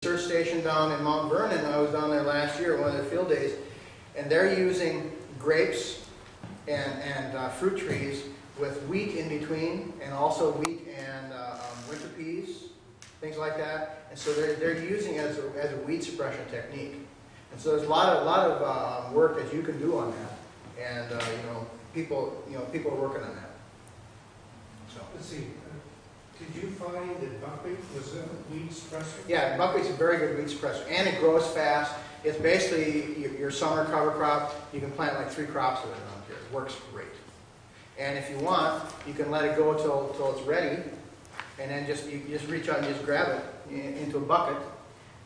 research station down in Mount Vernon. I was down there last year, one of the field days, and they're using grapes and fruit trees with wheat in between, and also wheat and winter peas, things like that. And so they're using it as a weed suppression technique. And so there's a lot of work that you can do on that, and people are working on that. So let's see. Did you find that buckwheat was a weed suppressor? Yeah, buckwheat's a very good weed suppressor, and it grows fast. It's basically your summer cover crop. You can plant like 3 crops of it around here. It works great. And if you want, you can let it go till it's ready, and then you just reach out and just grab it into a bucket,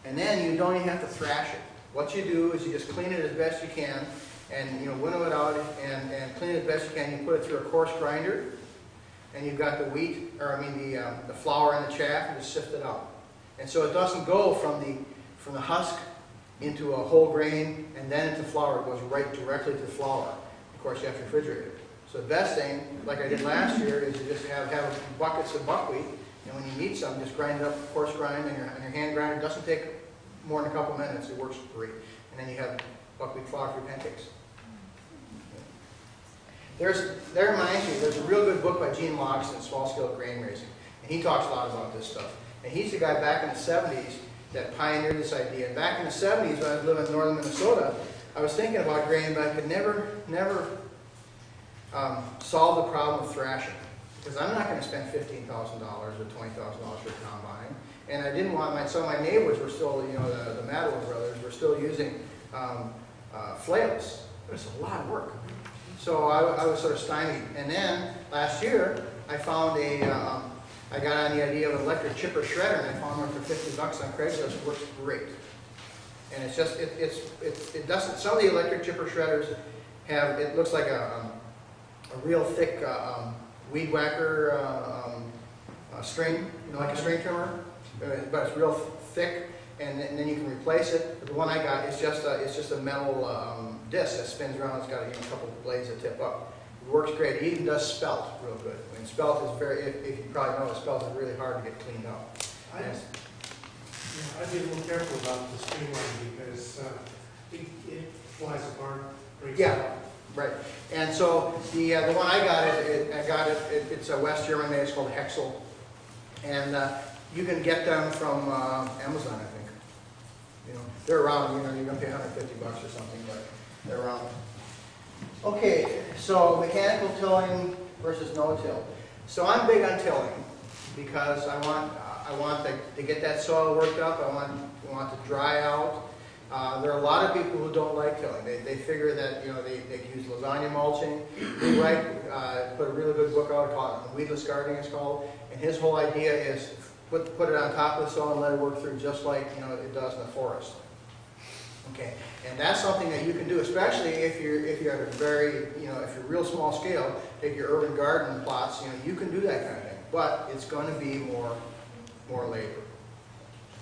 and then you don't even have to thrash it. What you do is you just clean it as best you can, and winnow it out and clean it as best you can. You put it through a coarse grinder, and you've got the wheat, or the flour and the chaff, and just sift it out. And so it doesn't go from the husk into a whole grain and then into flour. It goes right directly to flour. Of course, you have to refrigerate it. So the best thing, like I did last year, is to just have buckets of buckwheat, and when you need some, just grind it up, coarse grind, and your hand grinder. It doesn't take more than a couple minutes. It works great. And then you have buckwheat flour for your pancakes. That reminds me, there's a real good book by Gene Logston, Small Scale Grain Raising, and he talks a lot about this stuff. And he's the guy back in the 70s that pioneered this idea. And back in the 70s, when I was living in northern Minnesota, I was thinking about grain, but I could never solve the problem of thrashing, because I'm not going to spend $15,000 or $20,000 for a combine. And I didn't want some of my neighbors were still, the Madeline brothers were still using flails. It was a lot of work. So I was sort of stymied. And then last year, I found I got on the idea of an electric chipper shredder, and I found one for $50 on Craigslist. It works great. And it's just, it doesn't, some of the electric chipper shredders have, it looks like a real thick weed whacker string, like a string trimmer, but it's real thick, and then you can replace it. But the one I got is just a metal disc that spins around. It's got a couple of blades that tip up. It works great. It even does spelt real good. I mean, spelt is if you probably know, spelt is really hard to get cleaned up. I'd be a little careful about the streamline because it flies apart. Yeah, right. And so the one I got it's a West German made. It's called Hexel, and you can get them from Amazon, I think. They're around. You're going to pay $150 or something, but they're around. Okay, so mechanical tilling versus no-till. So I'm big on tilling because I want to get that soil worked up. I want to dry out. There are a lot of people who don't like tilling. They figure that they can use lasagna mulching. We put a really good book out called Weedless Gardening, it's called, and his whole idea is put it on top of the soil and let it work through just like it does in the forest. Okay, and that's something that you can do, especially if you're at a very if you're real small scale. Take your urban garden plots. You can do that kind of thing, but it's going to be more labor.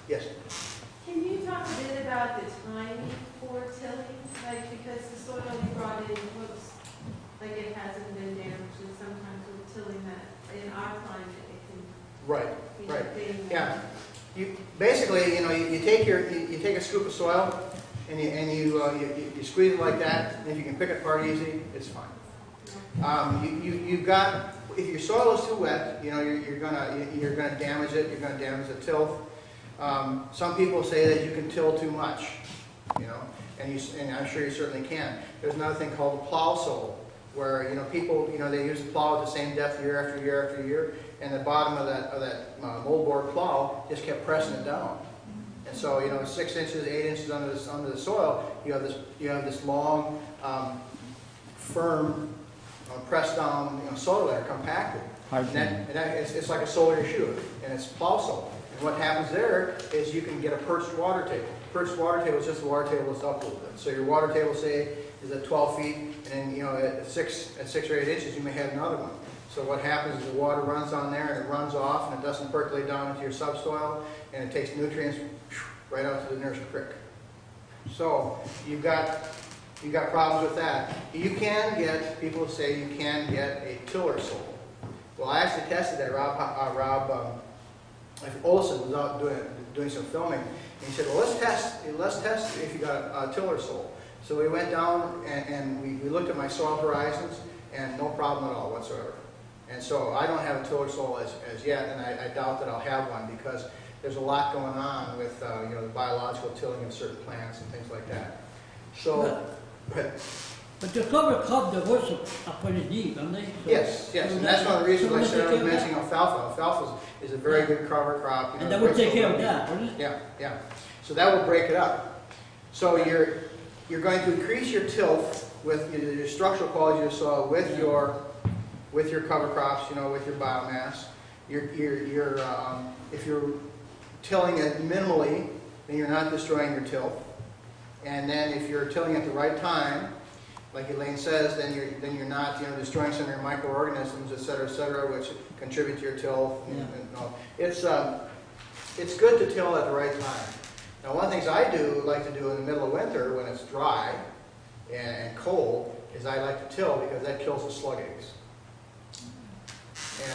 Yes. Can you talk a bit about the timing for tilling? Because the soil you brought in looks like it hasn't been damaged, and sometimes with tilling that in our climate it can Right. Yeah. You basically, you take a scoop of soil and you squeeze it like that, and if you can pick it apart easy, it's fine. You've got, if your soil is too wet, you're gonna damage it. You're gonna damage the tilth. Some people say that you can till too much, and I'm sure you certainly can. There's another thing called a plow sole, where people they use the plow at the same depth year after year after year, and the bottom of that moldboard plow just kept pressing it down. And so 6 inches, 8 inches under the soil, you have this long, firm, pressed down soil layer, compacted. And it's like a sole of your shoe, and it's plow sole. And what happens there is you can get a perched water table. Perched water table is just the water table that's up a little bit. So your water table, say, is at 12 feet, and then at 6 or 8 inches, you may have another one. So what happens is the water runs on there, and it runs off, and it doesn't percolate down into your subsoil, and it takes nutrients right out to the nearest creek. So you've got problems with that. People say you can get a tiller sole. Well, I actually tested that. Rob Olson was out doing some filming, And he said, well, let's test if you got a tiller sole. So we went down and we looked at my soil horizons, and no problem at all whatsoever. And so I don't have a tiller sole as yet, and I doubt that I'll have one because there's a lot going on with you know, the biological tilling of certain plants and things like that. So, But the cover crop, the roots are pretty deep, aren't they? So, yes, and that's one of the reasons I said I was mentioning alfalfa. Alfalfa is a very good cover crop. You know, and that would breaks take care over of deep. that, wouldn't it? Yeah. So that will break it up. So you're going to increase your tilth with your structural quality of your soil with your cover crops, you know, with your biomass. If you're tilling it minimally, then you're not destroying your tilth. And then if you're tilling at the right time, like Elaine says, then you're not, you know, destroying some of your microorganisms, et cetera, which contribute to your tilth. And all. It's good to till at the right time. Now, one of the things I like to do in the middle of winter when it's dry and cold is I like to till because that kills the slug eggs.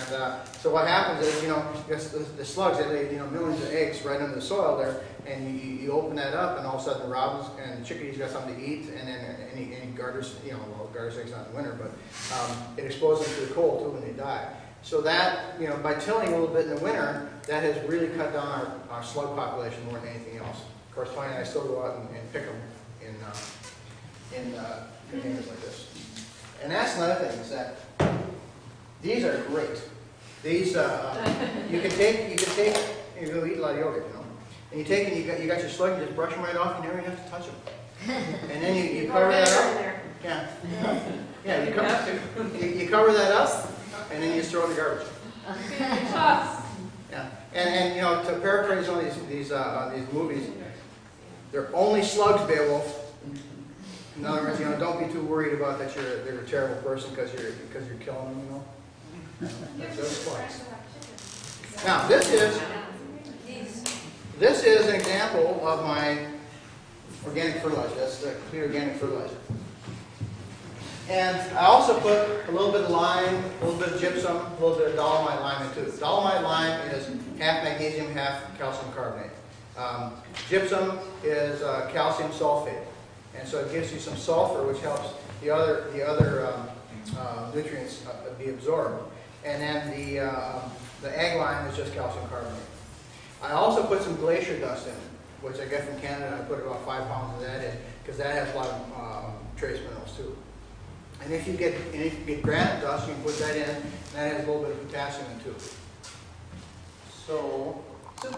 And so what happens is, you know, the slugs, they lay, you know, millions of eggs right under the soil there, and you open that up, and all of a sudden the robins and the chickadees got something to eat, and then any garters, you know, well, garter snakes not in the winter, but it exposes them to the cold too when they die. So that, you know, by tilling a little bit in the winter, that has really cut down our slug population more than anything else. Of course, Tony and I still go out and pick them in containers like this. And that's another thing, is that these are great. These, you can take, you go eat a lot of yogurt, you know. And you take and you got your slug, you just brush them right off, you never even have to touch them. And then you cover that up. Yeah. Yeah, you cover that up, and then you just throw it in the garbage. Yeah. And you know, to paraphrase one of these movies, they're only slugs, Beowulf. In other words, you know, don't be too worried about that they're a terrible person because you're killing them, you know. That's just slugs. Now this is an example of my organic fertilizer. That's the clear organic fertilizer. And I also put a little bit of lime, a little bit of gypsum, a little bit of dolomite lime in too. Dolomite lime is half magnesium, half calcium carbonate. Gypsum is calcium sulfate, and so it gives you some sulfur, which helps the other nutrients be absorbed. And then the egg lime is just calcium carbonate. I also put some glacier dust in, which I get from Canada. I put about 5 pounds of that in because that has a lot of trace minerals too. And if you get granite dust, you can put that in, and that has a little bit of potassium in too. So what is